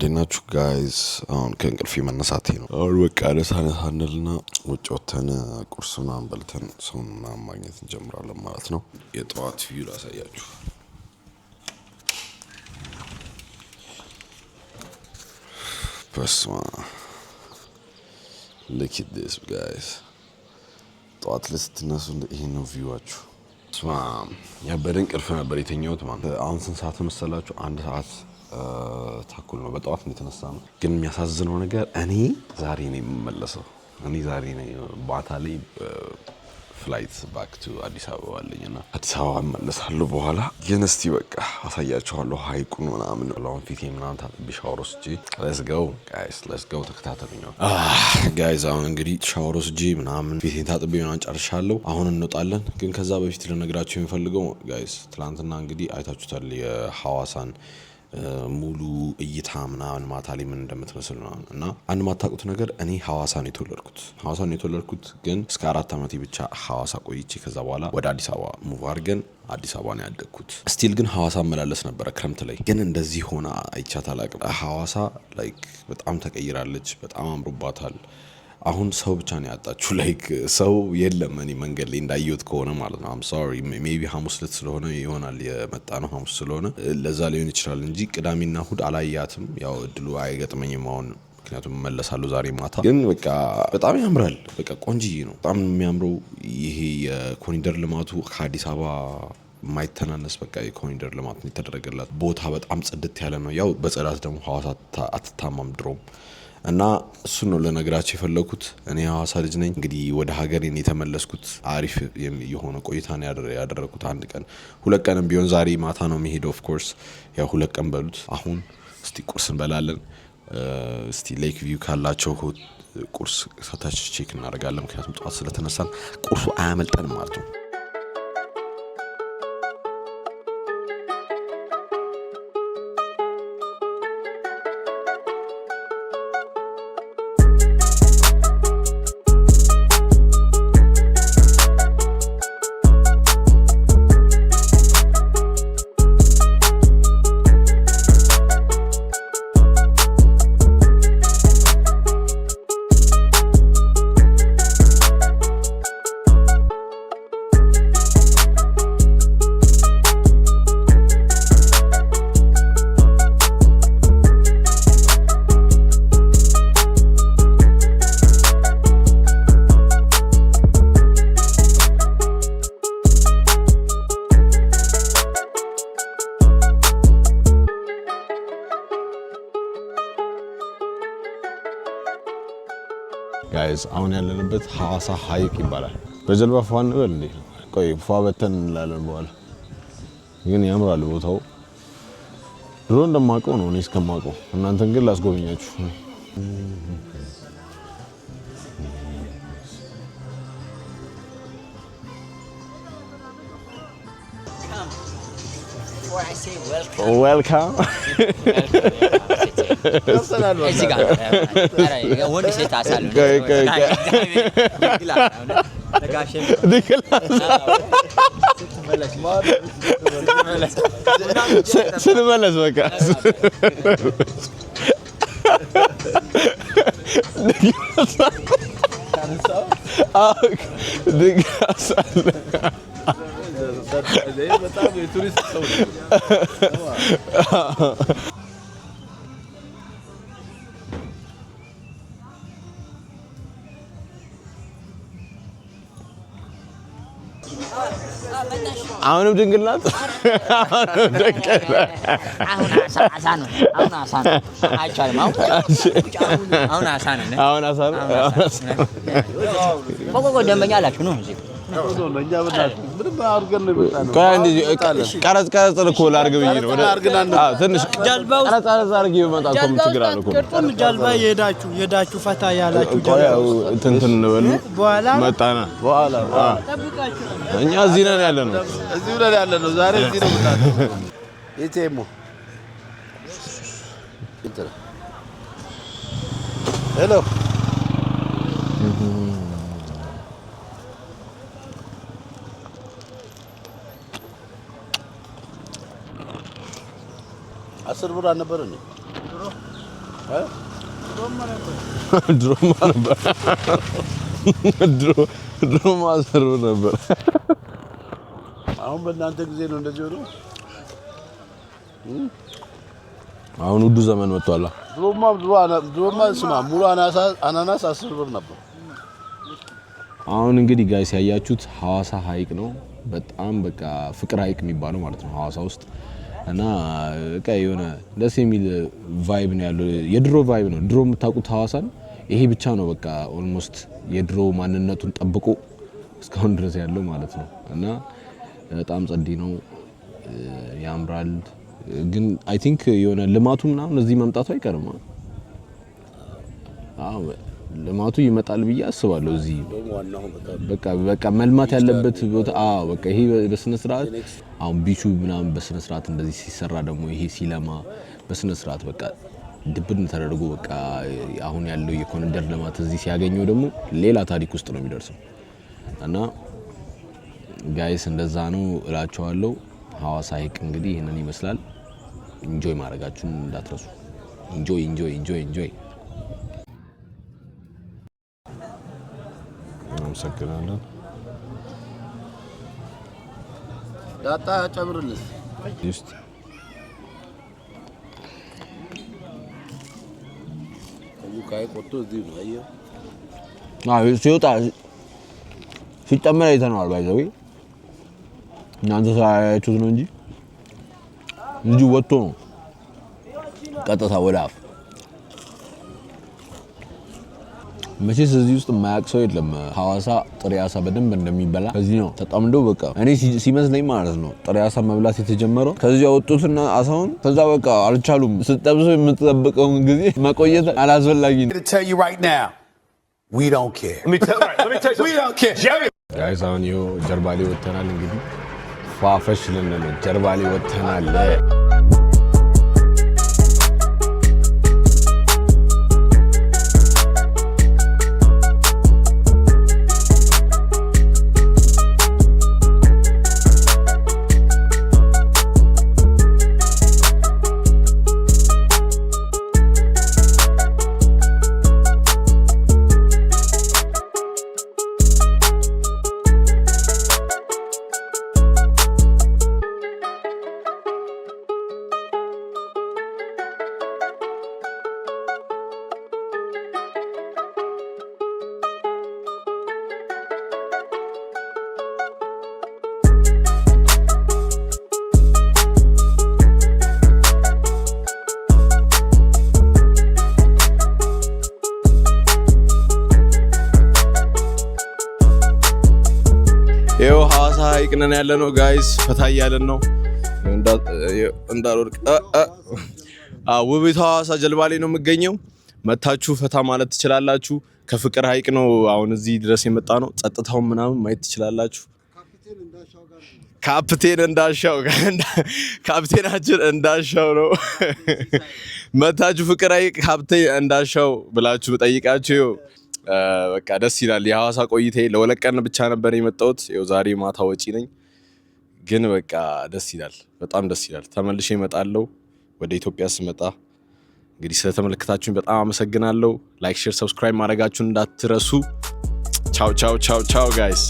እንዴናችሁ ጋይስ አሁን ከእንቅልፌ መነሳቴ ነው። አሁን በቃ ደሳነሳንልና ውጭ ወተን ቁርስና አንበልተን ሰውና ማግኘት እንጀምራለን ማለት ነው። የጠዋት ቪው ላሳያችሁ። በስማ look at this guys ጠዋት ልስትነሱ ይሄ ነው ቪዋችሁ። ስማ ያበደ እንቅልፍ ነበር የተኛሁት ማለት አሁን ስንት ሰዓት መሰላችሁ? 1 ሰዓት ታኩል ነው በጠዋት የተነሳ ነው። ግን የሚያሳዝነው ነገር እኔ ዛሬ ነው የምመለሰው። እኔ ዛሬ ነው ባታ ላይ ፍላይት ባክ ቱ አዲስ አበባ አለኝና አዲስ አበባ እመለሳለሁ በኋላ። ግን እስቲ በቃ አሳያችኋለሁ ሀይቁን ምናምን ለውን ፊቴ ምናምን ታጥቤ ሻወር ወስጄ let's go ተከታተሉኝ ጋይስ። አሁን እንግዲህ ሻወር ወስጄ ምናምን ፊቴን ታጥቤ ምናምን ጨርሻለሁ። አሁን እንወጣለን። ግን ከዛ በፊት ልነግራችሁ የምፈልገው ጋይስ ትላንትና እንግዲህ አይታችሁታል የሐዋሳን ሙሉ እይታ ምናምን ማታ ላይ ምን እንደምትመስል ነው። እና አንድ ማታውቁት ነገር እኔ ሐዋሳ ነው የተወለድኩት ግን እስከ 4 አመት ብቻ ሐዋሳ ቆይቼ ከዛ በኋላ ወደ አዲስ አበባ ሙቭ አድርገን አዲስ አበባ ነው ያደግኩት። ስቲል ግን ሐዋሳ መላለስ ነበር ክረምት ላይ። ግን እንደዚህ ሆና አይቻት አላውቅም። ሐዋሳ ላይክ በጣም ተቀይራለች። በጣም አምሮባታል። አሁን ሰው ብቻ ነው ያጣችሁ። ላይክ ሰው የለም። እኔ መንገድ ላይ እንዳየሁት ከሆነ ማለት ነው። I'm sorry maybe ሐሙስ ዕለት ስለሆነ ይሆናል የመጣ ነው። ሐሙስ ስለሆነ ለዛ ሊሆን ይችላል እንጂ ቅዳሜና እሁድ አላያትም። ያው እድሉ አይገጥመኝም አሁን ምክንያቱም መለሳለሁ ዛሬ ማታ። ግን በቃ በጣም ያምራል። በቃ ቆንጂዬ ነው በጣም የሚያምረው። ይሄ የኮሪደር ልማቱ ከአዲስ አበባ ማይተናነስ በቃ የኮሪደር ልማት የተደረገላት ቦታ በጣም ጽድት ያለ ነው። ያው በጽዳት ደግሞ ሐዋሳ አትታማም ድሮም እና እሱ ነው ለነገራችሁ የፈለኩት። እኔ ሐዋሳ ልጅ ነኝ። እንግዲህ ወደ ሀገሬን የተመለስኩት አሪፍ የሆነ ቆይታ ነው ያደረኩት። 1 ቀን 2 ቀንም ቢሆን ዛሬ ማታ ነው የሚሄደው። ኦፍ ኮርስ ያው 2 ቀን በሉት። አሁን እስቲ ቁርስ እንበላለን። እስቲ ሌክ ቪው ካላቸው ቁርስ ሰታች ቼክ እናደርጋለን። ምክንያቱም ጠዋት ስለተነሳን ቁርሱ አያመልጠንም ማለት ነው። ጋይስ አሁን ያለንበት ሐዋሳ ሀይቅ ይባላል። በጀልባ ፏን እንበል እንዴ? ቆይ ፏ በተን እንላለን በኋላ። ግን ያምራል ቦታው። ድሮ እንደማውቀው ነው እኔ እስከማውቀው። እናንተን ግን ላስጎበኛችሁ። welcome እዚህ ጋር ወንድ ሴት አሳሉ ስንመለስ በቃ በጣም የቱሪስት ሰው ነው። አሁንም ድንግል ናት። አሁን አሳ ነው። አይቻልም። አሁን አሳ ነው። ቆቆ ደንበኛ አላችሁ ነው እዚህ ቀረጽ እኮ ላድርግ ብዬ ነው። ትንሽ ቀረጽ አድርጌ በመጣ እኮ ምን ችግር አለ እኮ። ጀልባ የሄዳችሁ ፈታ ያላችሁ እንትን እንበል መጣና በኋላ እኛ እዚህ ነን ያለነው። ዛሬ እዚህ ነው የምናለው። ኢቴሞ ሄሎ 10 ብር አልነበረ ነው ድሮ ማሰሩ ነበር። አሁን በእናንተ ጊዜ ነው እንደዚህ ሆኖ። አሁን ውዱ ዘመን መጥቷል። ድሮማ ስማ ሙሉ አናናስ 10 ብር ነበር። አሁን እንግዲህ ጋይስ ያያችሁት ሐዋሳ ሐይቅ ነው። በጣም በቃ ፍቅር ሐይቅ የሚባለው ማለት ነው ሐዋሳ ውስጥ እና በቃ የሆነ ደስ የሚል ቫይብ ነው ያለው። የድሮ ቫይብ ነው። ድሮ የምታውቁት ሐዋሳን ይሄ ብቻ ነው በቃ ኦልሞስት የድሮ ማንነቱን ጠብቆ እስካሁን ድረስ ያለው ማለት ነው እና በጣም ጸዲ ነው፣ ያምራል። ግን አይ ቲንክ የሆነ ልማቱ ምናምን እዚህ መምጣቱ አይቀርም። አዎ ልማቱ ይመጣል ብዬ አስባለሁ። እዚህ በቃ መልማት ያለበት ቦታ በቃ ይሄ በስነ ስርዓት አሁን ቢቹ ምናምን በስነ ስርዓት እንደዚህ ሲሰራ ደግሞ ይሄ ሲለማ በስነ ስርዓት በቃ ድብን ተደርጎ በቃ አሁን ያለው የኮሪደር ልማት እዚህ ሲያገኘው ደግሞ ሌላ ታሪክ ውስጥ ነው የሚደርሰው እና ጋይስ እንደዛ ነው እላቸዋለሁ። ሐዋሳ ሐይቅ እንግዲህ ይሄንን ይመስላል። ኢንጆይ ማድረጋችሁን እንዳትረሱ። ኢንጆይ እናመሰግናለን። ዳጣ ጨምርልስ ዲስት ካይ ቆቶ እዚህ ነው አየህ። ሲወጣ ሲጨመር አይተነዋል። ባይዘው እናንተ ሳያችሁት ነው እንጂ ልጁ ወጥቶ ነው ቀጥታ ወደ አፍ። መቼስ እዚህ ውስጥ የማያውቅ ሰው የለም። ሐዋሳ ጥሬ አሳ በደንብ እንደሚበላ ከዚህ ነው ተጠምደው በቃ እኔ ሲመስለኝ ማለት ነው ጥሬ አሳ መብላት የተጀመረው ከዚህ ያወጡትና አሳውን ከዛ በቃ አልቻሉም። ስትጠብሱ የምትጠብቀውን ጊዜ መቆየት አላስፈላጊ ነው። We don't care. Let me tell you. We don't care. ጋይስ አሁን ይኸው ጀርባ ላይ ወጥተናል። እንግዲህ ፏፈሽ ልንል ጀርባ ላይ ወጥተናል። ይኸው ሐዋሳ ሐይቅ ነን ያለነው ጋይስ፣ ፈታ እያለን ነው እንዳልወድቅ። ውቢቷ ሐዋሳ ጀልባ ላይ ነው የምገኘው። መታችሁ ፈታ ማለት ትችላላችሁ። ከፍቅር ሐይቅ ነው አሁን እዚህ ድረስ የመጣ ነው። ጸጥታውን ምናምን ማየት ትችላላችሁ። ካፕቴናችን እንዳሻው ነው። መታችሁ ፍቅር ሐይቅ ካፕቴን እንዳሻው ብላችሁ ጠይቃችሁ በቃ ደስ ይላል። የሐዋሳ ቆይታዬ ለሁለት ቀን ብቻ ነበር የመጣሁት። ይኸው ዛሬ ማታ ወጪ ነኝ፣ ግን በቃ ደስ ይላል፣ በጣም ደስ ይላል። ተመልሼ እመጣለሁ ወደ ኢትዮጵያ ስመጣ። እንግዲህ ስለተመለከታችሁኝ በጣም አመሰግናለሁ። ላይክ፣ ሼር፣ ሰብስክራይብ ማድረጋችሁን እንዳትረሱ። ቻው ጋይስ።